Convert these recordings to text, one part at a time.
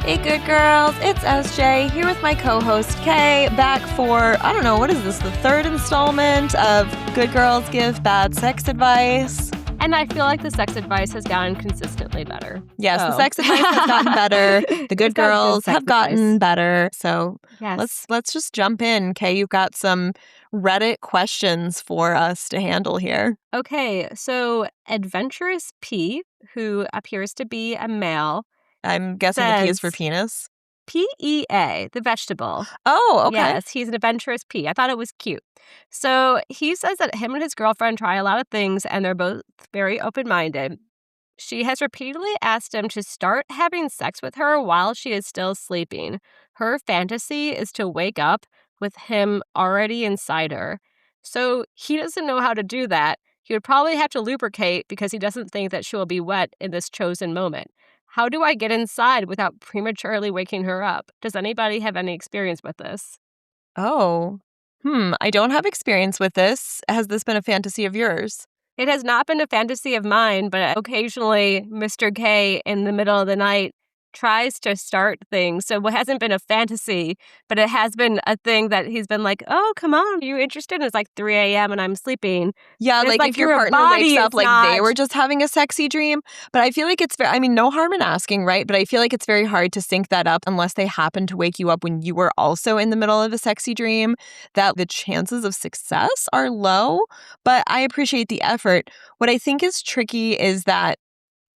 Hey, good girls. It's SJ here with my co-host Kay, back for, I don't know, what is this, the third installment of Good Girls Give Bad Sex Advice? And I feel like the sex advice has gotten consistently better. Yes, the sex advice has gotten better. The good girls have gotten better. So yes. let's just jump in. Kay, you've got some Reddit questions for us to handle here. Okay, so Adventurous P, who appears to be a male, I'm guessing the P is for penis. PEA, the vegetable. Oh, okay. Yes, he's an adventurous P. I thought it was cute. So he says that him and his girlfriend try a lot of things and they're both very open-minded. She has repeatedly asked him to start having sex with her while she is still sleeping. Her fantasy is to wake up with him already inside her. So he doesn't know how to do that. He would probably have to lubricate because he doesn't think that she will be wet in this chosen moment. How do I get inside without prematurely waking her up? Does anybody have any experience with this? Oh, I don't have experience with this. Has this been a fantasy of yours? It has not been a fantasy of mine, but occasionally Mr. K in the middle of the night tries to start things. So it hasn't been a fantasy, but it has been a thing that he's been like, oh, come on, are you interested? And it's like 3 a.m. and I'm sleeping. Yeah, And like if your partner wakes up like they were just having a sexy dream. But I feel like it's very, I mean, no harm in asking, right? But I feel like it's very hard to sync that up unless they happen to wake you up when you were also in the middle of a sexy dream, that the chances of success are low. But I appreciate the effort. What I think is tricky is that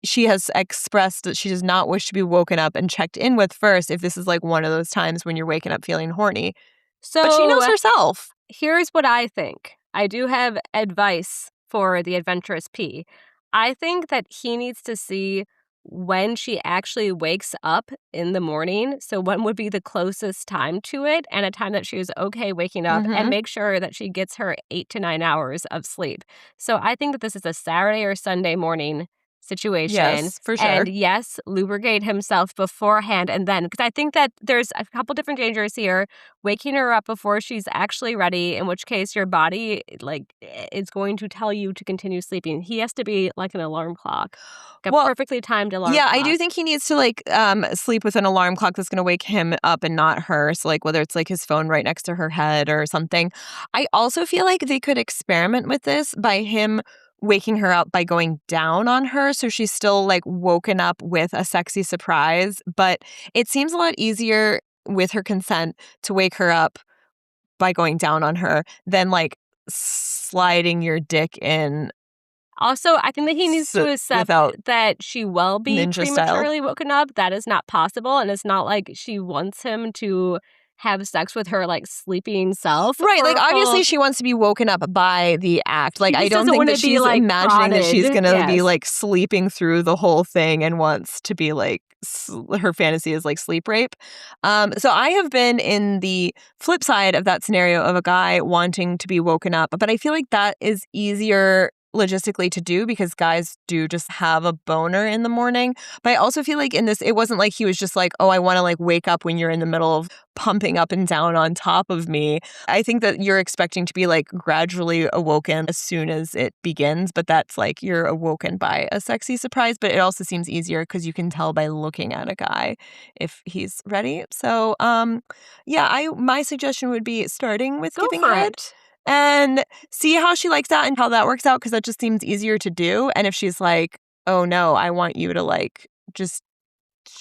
she has expressed that she does not wish to be woken up and checked in with first if this is like one of those times when you're waking up feeling horny. But she knows herself. Here's what I think. I do have advice for the adventurous P. I think that he needs to see when she actually wakes up in the morning. So when would be the closest time to it and a time that she is okay waking up and make sure that she gets her 8 to 9 hours of sleep. So I think that this is a Saturday or Sunday morning situation. Yes, for sure. And yes, lubricate himself beforehand and then. Because I think that there's a couple different dangers here. Waking her up before she's actually ready, in which case your body is going to tell you to continue sleeping. He has to be like an alarm clock. Perfectly timed alarm clock. I do think he needs to sleep with an alarm clock that's going to wake him up and not her. So whether it's his phone right next to her head or something. I also feel like they could experiment with this by him waking her up by going down on her so she's still woken up with a sexy surprise. But it seems a lot easier with her consent to wake her up by going down on her than sliding your dick in. Also, I think that he needs to accept that she will be prematurely woken up. That is not possible. And it's not like she wants him to have sex with her sleeping self. Right, obviously she wants to be woken up by the act. I don't think that she's imagining that she's going to be sleeping through the whole thing and wants to be her fantasy is sleep rape. So I have been in the flip side of that scenario of a guy wanting to be woken up, but I feel like that is easier logistically to do because guys do just have a boner in the morning. But I also feel like in this, it wasn't like he was just oh, I want to wake up when you're in the middle of pumping up and down on top of me. I think that you're expecting to be gradually awoken as soon as it begins, but that's you're awoken by a sexy surprise. But it also seems easier because you can tell by looking at a guy if he's ready. So my suggestion would be starting with giving head. And see how she likes that and how that works out, because that just seems easier to do. And if she's like, oh no, I want you to just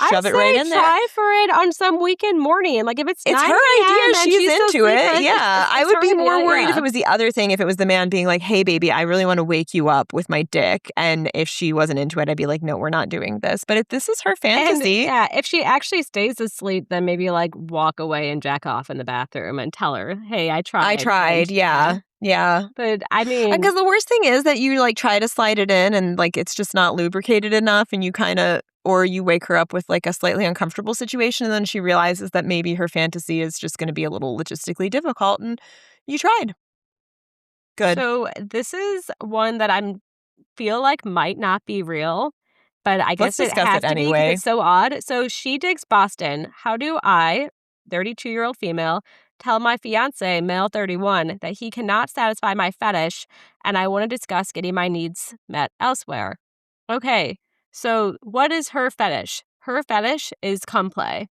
shove it right in there. Try for it on some weekend morning. If it's her idea, she's into it. Yeah, I would be more worried if it was the other thing. If it was the man being like, hey, baby, I really want to wake you up with my dick. And if she wasn't into it, I'd be like, no, we're not doing this. But if this is her fantasy. And, if she actually stays asleep, then maybe walk away and jack off in the bathroom and tell her, hey, I tried. Yeah. Yeah. But I mean, because the worst thing is that you try to slide it in and it's just not lubricated enough and you or you wake her up with a slightly uncomfortable situation and then she realizes that maybe her fantasy is just going to be a little logistically difficult and you tried. Good. So this is one that I feel might not be real, but I guess it has to be because it's so odd. So she digs Boston. How do I, 32-year-old female, tell my fiancé, male 31, that he cannot satisfy my fetish and I want to discuss getting my needs met elsewhere? Okay, so what is her fetish? her fetish is cum play.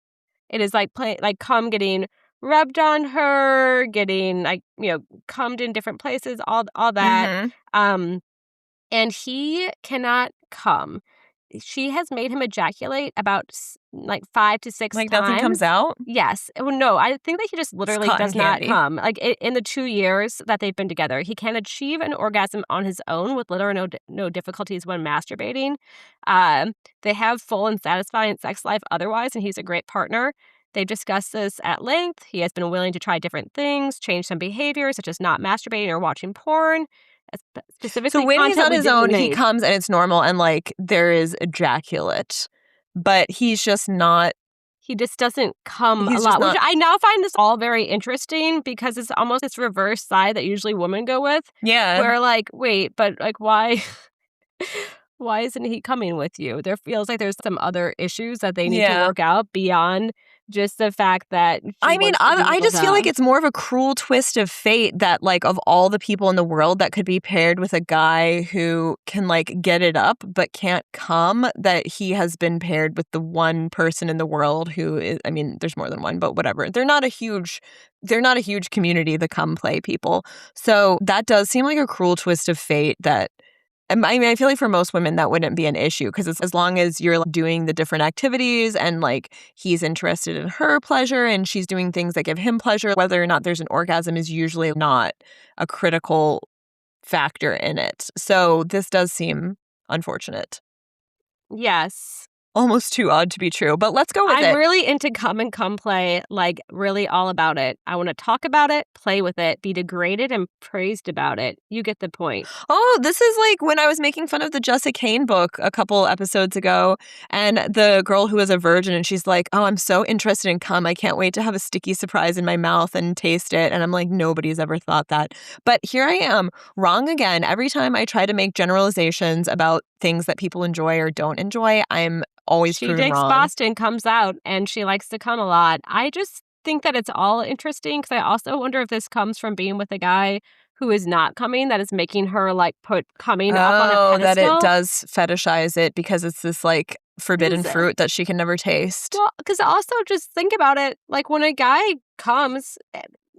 It is like cum getting rubbed on her, getting like, cummed in different places, all that. Mm-hmm. And he cannot cum. She has made him ejaculate about 5 to 6 Like times. nothing comes out? Yes. Well, no, I think that he just literally does not come. Like in the 2 years that they've been together, he can achieve an orgasm on his own with little or no difficulties when masturbating. They have full and satisfying sex life otherwise, and he's a great partner. They've discussed this at length. He has been willing to try different things, change some behaviors, such as not masturbating or watching porn. Specifically, so when he's on his own, he comes and it's normal and like there is ejaculate, but he's just not. He just doesn't come a lot, which I now find this all very interesting because it's almost this reverse side that usually women go with. Yeah. Where like, wait, but like why? Why isn't he coming with you? There feels like there's some other issues that they need to work out beyond just the fact that I just feel like it's more of a cruel twist of fate that like of all the people in the world that could be paired with a guy who can like get it up but can't come, that he has been paired with the one person in the world who is, I mean, there's more than one, but whatever. They're not a huge community, the cum play people. So that does seem like a cruel twist of fate that I mean, I feel like for most women that wouldn't be an issue because it's as long as you're doing the different activities and like he's interested in her pleasure and she's doing things that give him pleasure, whether or not there's an orgasm is usually not a critical factor in it. So this does seem unfortunate. Yes. Almost too odd to be true, but let's go with it. I'm really into cum and cum play, like really all about it. I want to talk about it, play with it, be degraded and praised about it. You get the point. Oh, this is like when I was making fun of the Jessica Kane book a couple episodes ago, and the girl who was a virgin, and she's like, oh, I'm so interested in cum. I can't wait to have a sticky surprise in my mouth and taste it. And I'm like, nobody's ever thought that. But here I am, wrong again. Every time I try to make generalizations about things that people enjoy or don't enjoy, I'm always proven wrong. She digs Boston, comes out, and she likes to cum a lot. I just think that it's all interesting because I also wonder if this comes from being with a guy who is not coming, that is making her like put coming up on a pedestal. That it does fetishize it because it's this like forbidden fruit that she can never taste. Well, because also just think about it, like when a guy comes,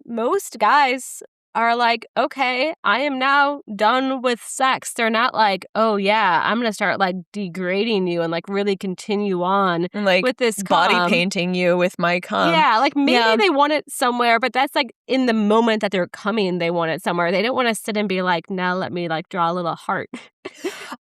most guys are like, okay, I am now done with sex. They're not like, oh yeah, I'm gonna start like degrading you and like really continue on and, like, with this body painting you with my cum. Yeah, like maybe they want it somewhere, but that's like in the moment that they're coming, they want it somewhere. They don't want to sit and be like, now let me like draw a little heart.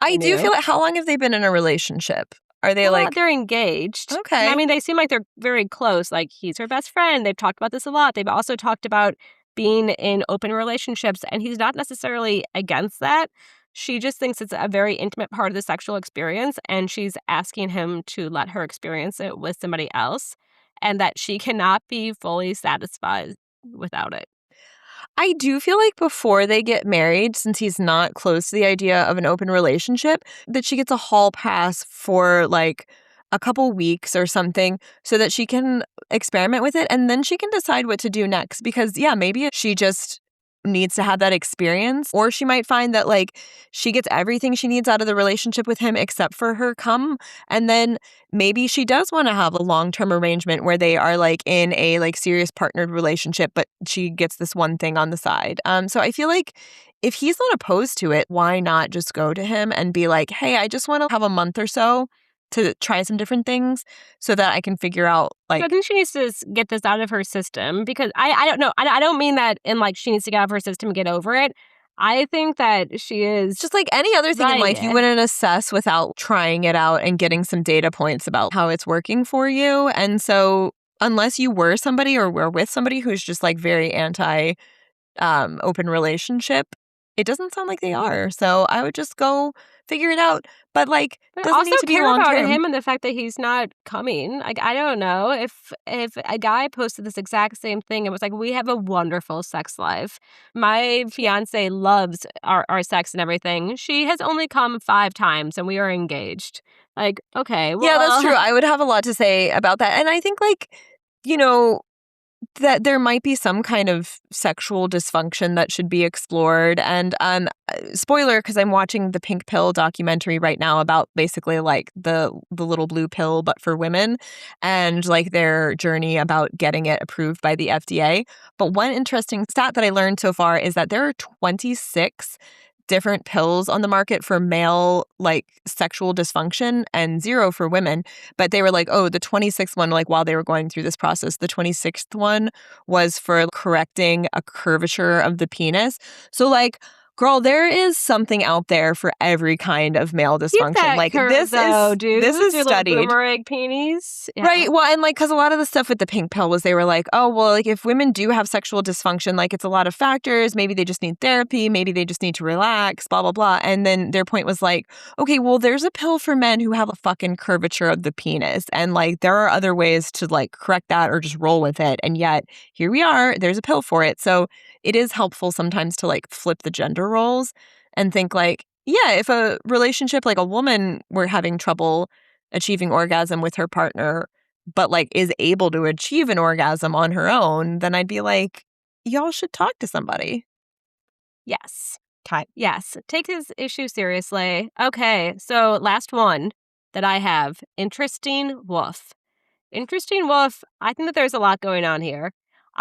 I do feel like, how long have they been in a relationship? Are they they're engaged. Okay. I mean, they seem like they're very close. Like he's her best friend. They've talked about this a lot. They've also talked about being in open relationships, and he's not necessarily against that. She just thinks it's a very intimate part of the sexual experience, and she's asking him to let her experience it with somebody else, and that she cannot be fully satisfied without it. I do feel like before they get married, since he's not close to the idea of an open relationship, that she gets a hall pass for like a couple weeks or something so that she can experiment with it and then she can decide what to do next. Because yeah, maybe she just needs to have that experience, or she might find that like she gets everything she needs out of the relationship with him except for her cum, and then maybe she does want to have a long-term arrangement where they are like in a like serious partnered relationship, but she gets this one thing on the side. So I feel like if he's not opposed to it, why not just go to him and be like, hey, I just want to have a month or so to try some different things so that I can figure out like... So I think she needs to get this out of her system because I don't know. I don't mean that in like she needs to get out of her system and get over it. I think that she is... Just like any other thing in life, you wouldn't assess without trying it out and getting some data points about how it's working for you. And so unless you were somebody or were with somebody who's just like very anti open relationship, it doesn't sound like they are. So I would just go figure it out. But like, doesn't need to be long term. About him and the fact that he's not coming. Like, I don't know if a guy posted this exact same thing and was like, "We have a wonderful sex life. My fiancé loves our sex and everything. She has only come 5 times and we are engaged." Like, okay, well, yeah, that's true. I would have a lot to say about that, and I think like, you know, that there might be some kind of sexual dysfunction that should be explored. And spoiler, because I'm watching the Pink Pill documentary right now about basically like the little blue pill, but for women, and like their journey about getting it approved by the FDA. But one interesting stat that I learned so far is that there are 26 different pills on the market for male like sexual dysfunction and 0 for women. But they were like, oh, the 26th one, like while they were going through this process, the 26th one was for correcting a curvature of the penis. So like, girl, there is something out there for every kind of male dysfunction. Keep that like curve, this though, is dude. this is Your studied. Little boomerang penis. Yeah. Right. Well, and like, because a lot of the stuff with the pink pill was they were like, oh, well, like if women do have sexual dysfunction, like it's a lot of factors. Maybe they just need therapy. Maybe they just need to relax, blah, blah, blah. And then their point was like, okay, well, there's a pill for men who have a fucking curvature of the penis. And like, there are other ways to like correct that or just roll with it. And yet here we are, there's a pill for it. So it is helpful sometimes to like flip the gender roles and think like, yeah, if a relationship, like a woman were having trouble achieving orgasm with her partner, but like is able to achieve an orgasm on her own, then I'd be like, y'all should talk to somebody. Yes. Okay. Yes. Take his issue seriously. Okay. So last one that I have, Interesting Wolf. Interesting Wolf, I think that there's a lot going on here.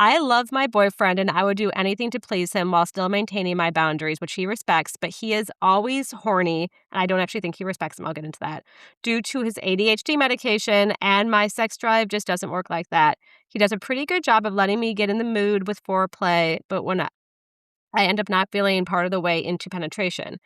I love my boyfriend and I would do anything to please him while still maintaining my boundaries, which he respects, but he is always horny, and I don't actually think he respects him. I'll get into that. Due to his ADHD medication, and my sex drive just doesn't work like that. He does a pretty good job of letting me get in the mood with foreplay, but when I end up not feeling part of the way into penetration.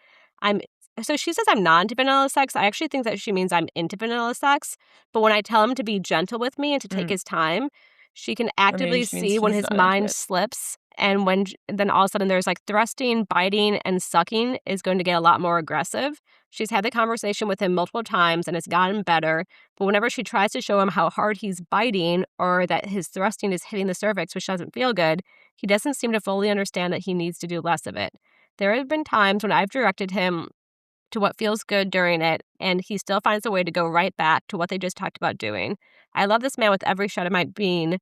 So she says I'm not into vanilla sex. I actually think that she means I'm into vanilla sex. But when I tell him to be gentle with me and to take his time, she can actively see when his mind slips. And then all of a sudden there's like thrusting, biting, and sucking is going to get a lot more aggressive. She's had the conversation with him multiple times and it's gotten better. But whenever she tries to show him how hard he's biting or that his thrusting is hitting the cervix, which doesn't feel good, he doesn't seem to fully understand that he needs to do less of it. There have been times when I've directed him to what feels good during it, and he still finds a way to go right back to what they just talked about doing. I love this man with every shred of my being,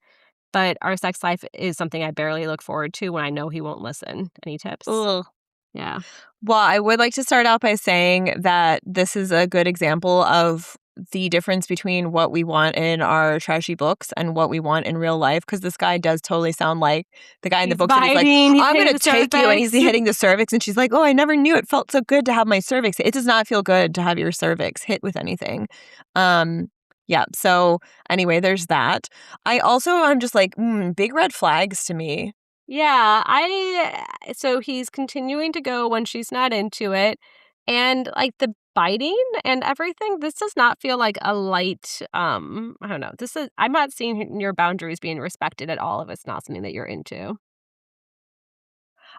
but our sex life is something I barely look forward to when I know he won't listen. Any tips? Ugh. Yeah. Well, I would like to start out by saying that this is a good example of the difference between what we want in our trashy books and what we want in real life, because this guy does totally sound like the guy in the books that he's like, I'm going to take you, and he's hitting the cervix, and she's like, oh, I never knew it felt so good to have my cervix. It does not feel good to have your cervix hit with anything. Yeah, so anyway, there's that. I'm just like, big red flags to me. Yeah, so he's continuing to go when she's not into it. And like the biting and everything, this does not feel like a light, I don't know. I'm not seeing your boundaries being respected at all if it's not something that you're into.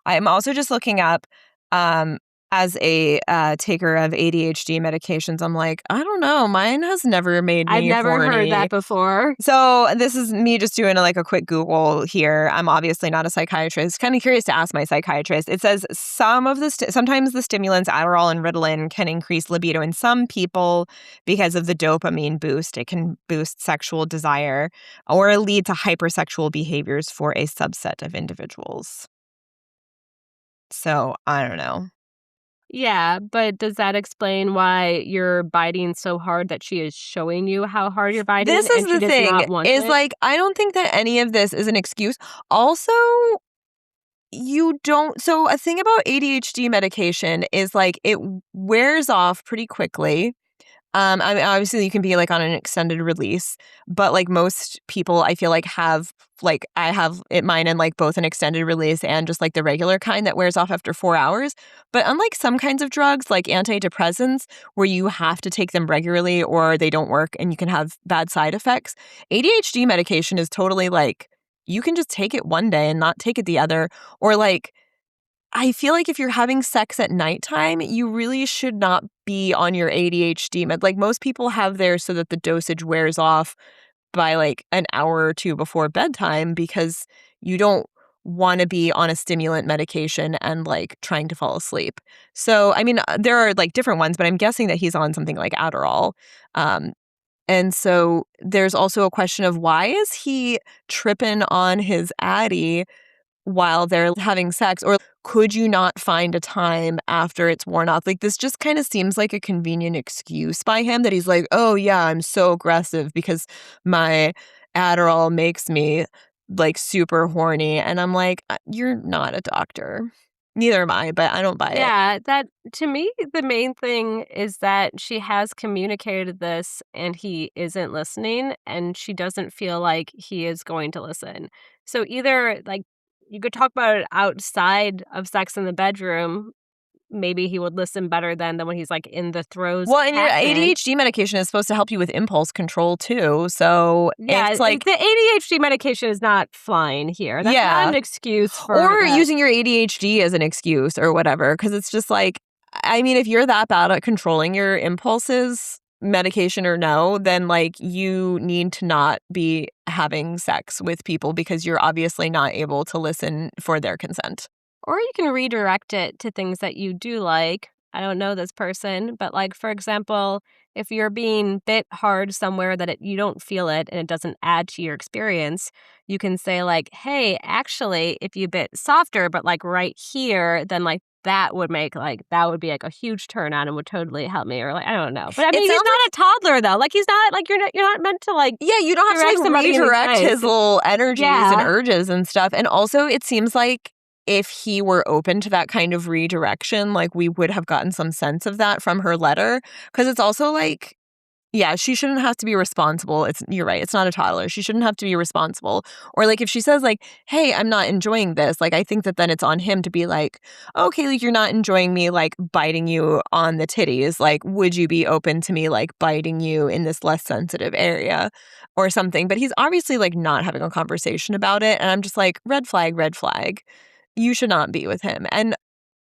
I'm also just looking up, as a taker of ADHD medications, I'm like, I don't know. Mine has never made me I've never horny. heard that before. So this is me just doing a quick Google here. I'm obviously not a psychiatrist. Kind of curious to ask my psychiatrist. It says sometimes the stimulants Adderall and Ritalin can increase libido in some people because of the dopamine boost. It can boost sexual desire or lead to hypersexual behaviors for a subset of individuals. So I don't know. Yeah, but does that explain why you're biting so hard that she is showing you how hard you're biting? This is the thing, is like, I don't think that any of this is an excuse. Also, so a thing about ADHD medication is like it wears off pretty quickly. I mean, obviously you can be like on an extended release, but like most people I feel like have like I have mine in like both an extended release and just like the regular kind that wears off after 4 hours. But unlike some kinds of drugs like antidepressants where you have to take them regularly or they don't work and you can have bad side effects, ADHD medication is totally like you can just take it one day and not take it the other. Or like I feel like if you're having sex at nighttime, you really should not be on your ADHD med. Like most people have theirs so that the dosage wears off by like an hour or two before bedtime because you don't want to be on a stimulant medication and like trying to fall asleep. So, I mean, there are like different ones, but I'm guessing that he's on something like Adderall. And so there's also a question of why is he tripping on his Addie while they're having sex? Or could you not find a time after it's worn off? Like, this just kind of seems like a convenient excuse by him that he's like, oh, yeah, I'm so aggressive because my Adderall makes me like super horny. And I'm like, you're not a doctor. Neither am I, but I don't buy it. Yeah, that to me, the main thing is that she has communicated this and he isn't listening, and she doesn't feel like he is going to listen. So either like you could talk about it outside of sex in the bedroom. Maybe he would listen better than when he's like in the throes. Well, and your ADHD medication is supposed to help you with impulse control too. So yeah, it's like the ADHD medication is not flying here. That's not an excuse for or using your ADHD as an excuse or whatever. Because it's just like, I mean, if you're that bad at controlling your impulses, medication or no, then like you need to not be having sex with people because you're obviously not able to listen for their consent. Or you can redirect it to things that you do like. I don't know this person, but like, for example, if you're being bit hard somewhere that you don't feel it and it doesn't add to your experience, you can say like, hey, actually, if you bit softer, but like right here, then like that would make like, that would be like a huge turn on and would totally help me. Or like, I don't know. But I mean, he's not a toddler though. Like he's not like, you're not meant to like, yeah, you don't have to like redirect his little energies and urges and stuff. And also it seems like if he were open to that kind of redirection, like we would have gotten some sense of that from her letter. Because it's also like, yeah, she shouldn't have to be responsible. You're right. It's not a toddler. She shouldn't have to be responsible. Or like if she says like, hey, I'm not enjoying this, like I think that then it's on him to be like, okay, like you're not enjoying me like biting you on the titties. Like, would you be open to me like biting you in this less sensitive area or something? But he's obviously like not having a conversation about it. And I'm just like, red flag, red flag. You should not be with him. And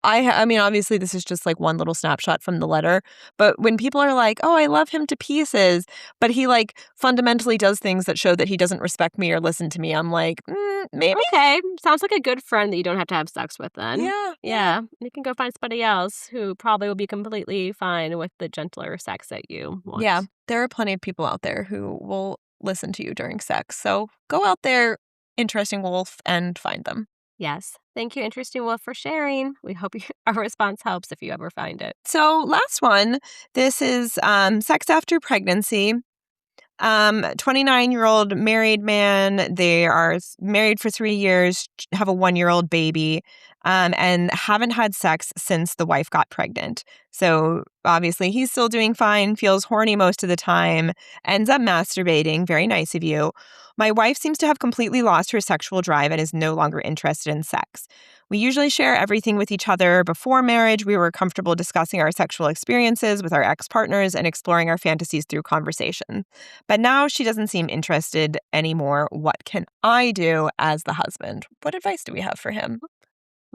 I mean, obviously, this is just like one little snapshot from the letter. But when people are like, oh, I love him to pieces, but he like fundamentally does things that show that he doesn't respect me or listen to me, I'm like, maybe. Okay. Sounds like a good friend that you don't have to have sex with then. Yeah. You can go find somebody else who probably will be completely fine with the gentler sex that you want. Yeah. There are plenty of people out there who will listen to you during sex. So go out there, interesting wolf, and find them. Yes. Thank you, Interesting Wolf, for sharing. We hope our response helps if you ever find it. So last one, this is sex after pregnancy. 29-year-old married man. They are married for 3 years, have a 1-year-old baby, and haven't had sex since the wife got pregnant. So obviously he's still doing fine, feels horny most of the time, ends up masturbating. Very nice of you. My wife seems to have completely lost her sexual drive and is no longer interested in sex. We usually share everything with each other. Before marriage, we were comfortable discussing our sexual experiences with our ex-partners and exploring our fantasies through conversation. But now she doesn't seem interested anymore. What can I do as the husband? What advice do we have for him?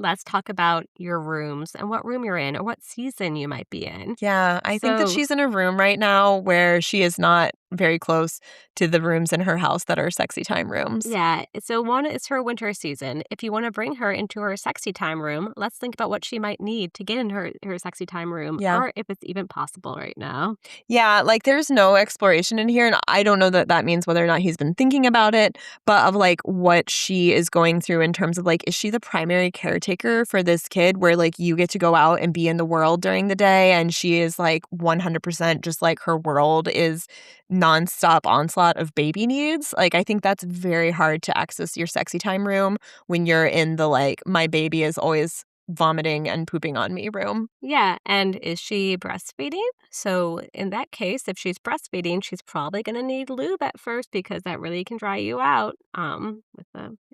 Let's talk about your rooms and what room you're in or what season you might be in. Yeah, I think that she's in a room right now where she is not very close to the rooms in her house that are sexy time rooms. Yeah, so one is her winter season. If you want to bring her into her sexy time room, let's think about what she might need to get in her sexy time room, or if it's even possible right now. Yeah, like there's no exploration in here, and I don't know that means whether or not he's been thinking about it, but of like what she is going through in terms of like, is she the primary caretaker for this kid where like you get to go out and be in the world during the day and she is like 100% just like her world is nonstop onslaught of baby needs? Like, I think that's very hard to access your sexy time room when you're in the like, my baby is always vomiting and pooping on me room. Yeah, and is she breastfeeding? So in that case, if she's breastfeeding, she's probably going to need lube at first because that really can dry you out.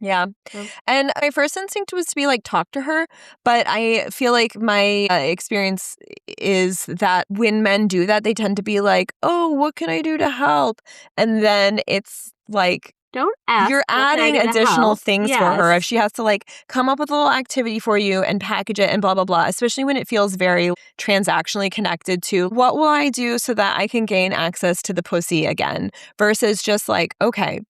Yeah. And my first instinct was to be like, talk to her. But I feel like my experience is that when men do that, they tend to be like, oh, what can I do to help? And then it's like, don't ask. You're adding additional things for her. If she has to like come up with a little activity for you and package it and blah, blah, blah, especially when it feels very transactionally connected to what will I do so that I can gain access to the pussy again versus just like, okay,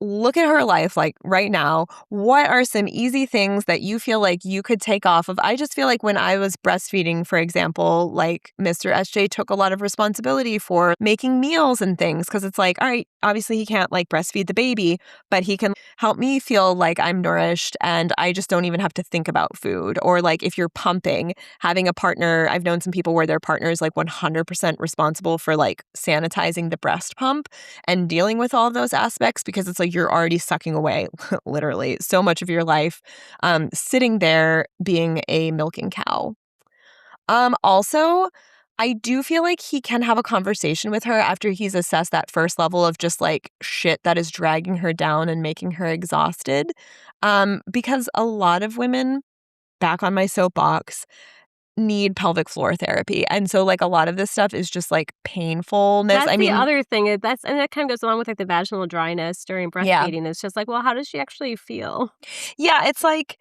look at her life like right now. What are some easy things that you feel like you could take off of? I just feel like when I was breastfeeding, for example, like Mr. SJ took a lot of responsibility for making meals and things because it's like, all right, obviously he can't like breastfeed the baby, but he can help me feel like I'm nourished and I just don't even have to think about food. Or like if you're pumping, having a partner, I've known some people where their partner is like 100% responsible for like sanitizing the breast pump and dealing with all of those aspects because it's like you're already sucking away literally so much of your life sitting there being a milking cow. Also, I do feel like he can have a conversation with her after he's assessed that first level of just like shit that is dragging her down and making her exhausted. Because a lot of women, back on my soapbox, need pelvic floor therapy. And so like a lot of this stuff is just like painfulness. That's the other thing. And that kind of goes along with like the vaginal dryness during yeah. breastfeeding. It's just like, well, how does she actually feel? Yeah, it's like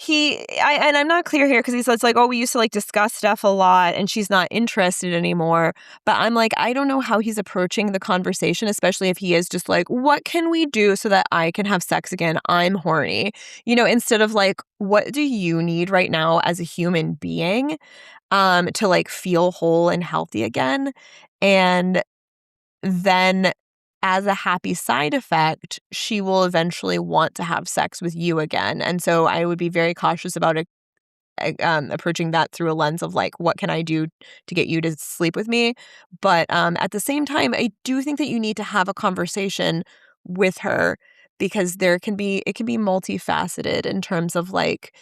and I'm not clear here because he says like, oh, we used to like discuss stuff a lot and she's not interested anymore. But I'm like, I don't know how he's approaching the conversation, especially if he is just like, what can we do so that I can have sex again? I'm horny. Instead of like, what do you need right now as a human being to like feel whole and healthy again? And then as a happy side effect, she will eventually want to have sex with you again. And so I would be very cautious about approaching that through a lens of like, what can I do to get you to sleep with me? But at the same time, I do think that you need to have a conversation with her because it can be multifaceted in terms of like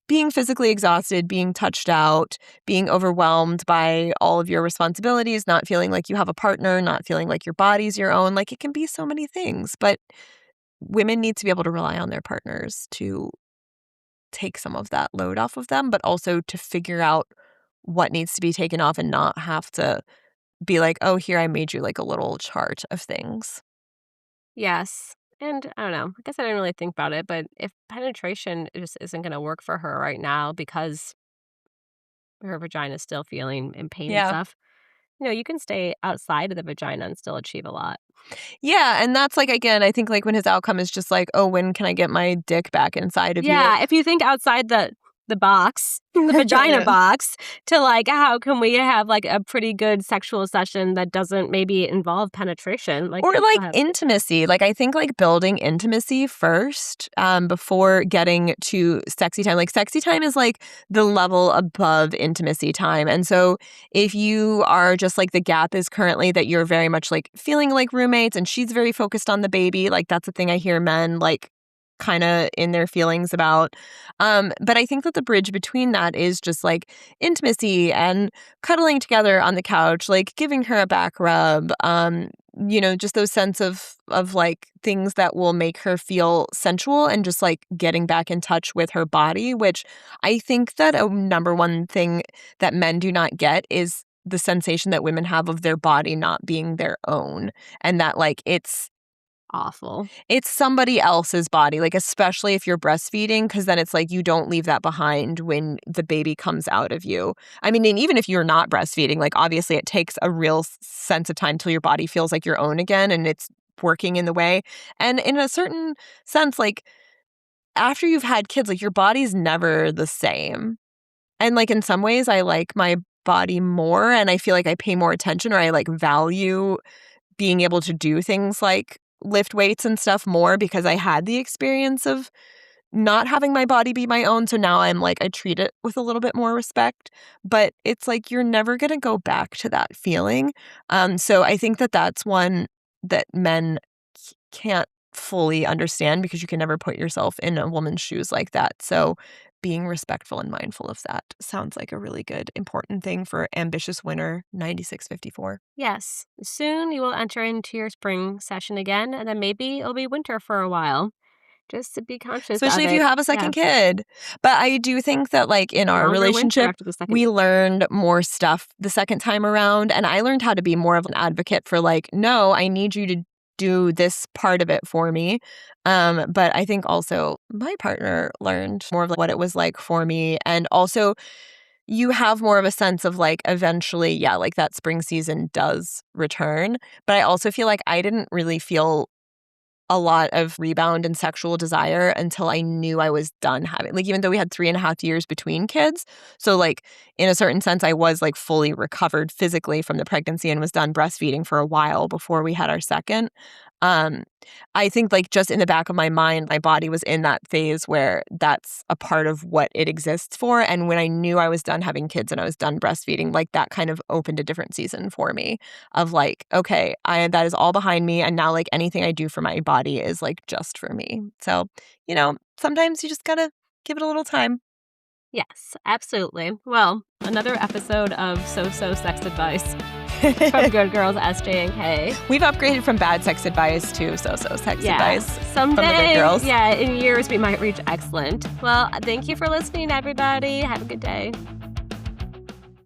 being physically exhausted, being touched out, being overwhelmed by all of your responsibilities, not feeling like you have a partner, not feeling like your body's your own. Like it can be so many things, but women need to be able to rely on their partners to take some of that load off of them, but also to figure out what needs to be taken off and not have to be like, oh, here, I made you like a little chart of things. Yes. And I don't know. I guess I didn't really think about it, but if penetration just isn't going to work for her right now because her vagina is still feeling in pain and Yeah. stuff, you can stay outside of the vagina and still achieve a lot. Yeah. And that's like, again, I think like when his outcome is just like, oh, when can I get my dick back inside of you? Yeah. If you think outside the box, the vagina box, to like, how can we have like a pretty good sexual session that doesn't maybe involve penetration? Like, or like intimacy. Like I think like building intimacy first before getting to sexy time. Like sexy time is like the level above intimacy time. And so if you are just like the gap is currently that you're very much like feeling like roommates and she's very focused on the baby, like that's a thing I hear men like kind of in their feelings about. But I think that the bridge between that is just like intimacy and cuddling together on the couch, like giving her a back rub, just those sense of like things that will make her feel sensual and just like getting back in touch with her body, which I think that a number one thing that men do not get is the sensation that women have of their body not being their own and that like it's awful. It's somebody else's body, like, especially if you're breastfeeding, because then it's like you don't leave that behind when the baby comes out of you. I mean, and even if you're not breastfeeding, like, obviously it takes a real sense of time till your body feels like your own again and it's working in the way. And in a certain sense, like, after you've had kids, like, your body's never the same. And, like, in some ways, I like my body more and I feel like I pay more attention or I, like, value being able to do things like lift weights and stuff more because I had the experience of not having my body be my own. So now I'm like, I treat it with a little bit more respect, but it's like, you're never going to go back to that feeling. So I think that that's one that men can't fully understand because you can never put yourself in a woman's shoes like that. So being respectful and mindful of that sounds like a really good, important thing for ambitious winner 9654. Yes. Soon you will enter into your spring session again, and then maybe it'll be winter for a while. Just to be conscious Especially of if you it. have a second kid. But I do think that, like, in our Longer winter relationship, after the second. we learned more stuff the second time around, and I learned how to be more of an advocate for, like, no, I need you to do this part of it for me. But I think also my partner learned more of what it was like for me. And also you have more of a sense of like eventually, yeah, like that spring season does return. But I also feel like I didn't really feel a lot of rebound and sexual desire until I knew I was done having, like, even though we had 3.5 years between kids. So, like, in a certain sense, I was, like, fully recovered physically from the pregnancy and was done breastfeeding for a while before we had our second. I think, like, just in the back of my mind, my body was in that phase where that's a part of what it exists for. And when I knew I was done having kids and I was done breastfeeding, like, that kind of opened a different season for me of, like, okay, that is all behind me. And now, like, anything I do for my body is, like, just for me. So, sometimes you just gotta give it a little time. Yes, absolutely. Well, another episode of So-So Sex Advice from Good Girls SJ and K. We've upgraded from bad sex advice to So-So sex advice. Someday, from the Good Girls. Yeah, in years we might reach excellent. Well, thank you for listening, everybody. Have a good day.